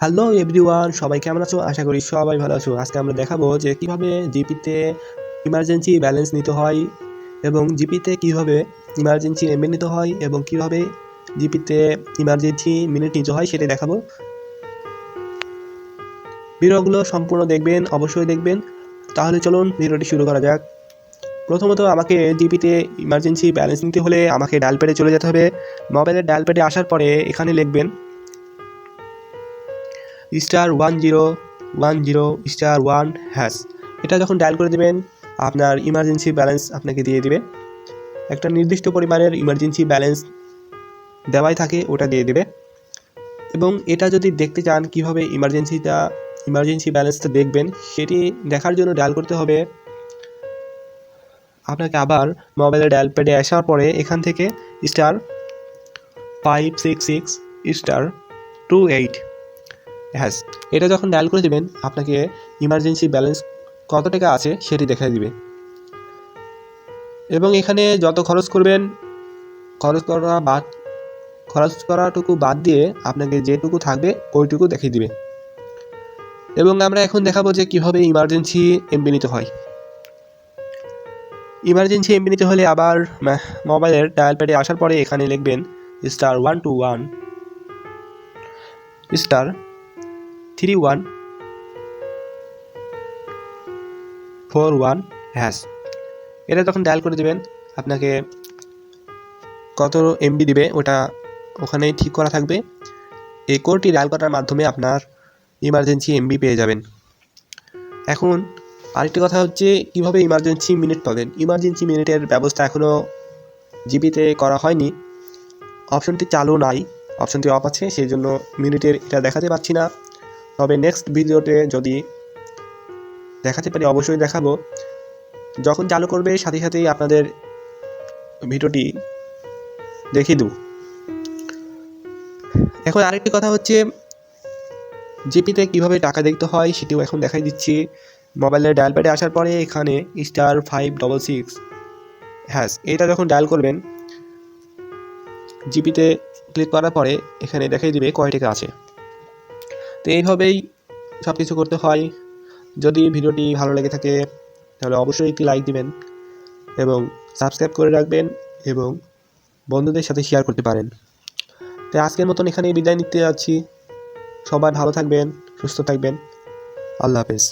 Hello everyone, সবাই কেমন আছো? আশা করি সবাই ভালো আছো। আজকে আমরা দেখাবো যে কিভাবে জিপিতে ইমার্জেন্সি ব্যালেন্স নিতে হয় এবং জিপিতে কিভাবে ইমার্জেন্সি এমবি নিতে হয় এবং কিভাবে জিপিতে ইমার্জেন্সি মিনিট নিতে হয় সেটা দেখাবো। ভিডিওগুলো সম্পূর্ণ দেখবেন, অবশ্যই দেখবেন। তাহলে চলুন ভিডিওটি শুরু করা যাক। প্রথমত আমাকে জিপিতে ইমার্জেন্সি ব্যালেন্স নিতে হলে আমাকে ডায়াল প্যাডে চলে যেতে হবে। মোবাইলের ডায়াল প্যাডে আসার পরে এখানে লিখবেন *1010*1#। এটা যখন ডায়াল করে দেবেন আপনার ইমার্জেন্সি ব্যালেন্স আপনাকে দিয়ে দিবে। একটা নির্দিষ্ট পরিমাণের ইমার্জেন্সি ব্যালেন্স দেওয়াই থাকে, ওটা দিয়ে দেবে। এবং এটা যদি দেখতে চান কিভাবে ইমার্জেন্সি ব্যালেন্সটা দেখবেন, সেটি দেখার জন্য ডায়াল করতে হবে আপনাকে আবার মোবাইলের ডায়াল প্যাডে আসার পরে এখান থেকে *566*28#। এটা যখন ডায়াল করে দেবেন আপনাকে ইমার্জেন্সি ব্যালেন্স কত টাকা আছে সেটি দেখাই দিবে। এবং এখানে যত খরচ করবেন খরচ করাটুকু বাদ দিয়ে আপনাকে যেটুকু থাকবে ওইটুকু দেখিয়ে দিবে। এবং আমরা এখন দেখাবো যে কিভাবে ইমার্জেন্সি এমবি নিতে হয়। ইমার্জেন্সি এমবি নিতে হলে আবার মোবাইলের ডায়াল প্যাডে আসার পরে এখানে লিখবেন *121*3141#। এটা যখন ডায়াল করে দেবেন আপনাকে কত এমবি দিবে ওটা ওখানে ঠিক করা থাকবে। এই কোডটি ডায়াল করার মাধ্যমে আপনার ইমার্জেন্সি এমবি পেয়ে যাবেন। এখন আরেকটি কথা হচ্ছে কিভাবে ইমার্জেন্সি মিনিট পাবেন। ইমার্জেন্সি মিনিটের ব্যবস্থা এখনও জিপিতে করা হয়নি, অপশনটি চালু নাই, অপশনটি অফ আছে, সেই জন্য মিনিটের এটা দেখাতে পাচ্ছি না। তবে নেক্সট ভিডিওতে যদি দেখাতে পারি অবশ্যই দেখাবো। যখন চালু করবে সাথে সাথেই আপনাদের ভিডিওটি দেখিয়ে দেব। এখন আরেকটি কথা হচ্ছে জিপিতে কিভাবে টাকা দেখতে হয় সেটিও এখন দেখাই দিচ্ছি। মোবাইলের ডায়াল প্যাডে আসার পরে এখানে *566#। এটা যখন ডায়াল করবেন জিপিতে ক্লিক করার পরে এখানে দেখাই দিবে কয় টাকা আছে। তো এইভাবেই সব কিছু করতে হয়। যদি ভিডিওটি ভালো লেগে থাকে তাহলে অবশ্যই একটি লাইক দিবেন এবং সাবস্ক্রাইব করে রাখবেন এবং বন্ধুদের সাথে শেয়ার করতে পারেন। তো আজকের মতন এখানেই বিদায় নিতে যাচ্ছি। সবাই ভালো থাকবেন, সুস্থ থাকবেন। আল্লাহ হাফেজ।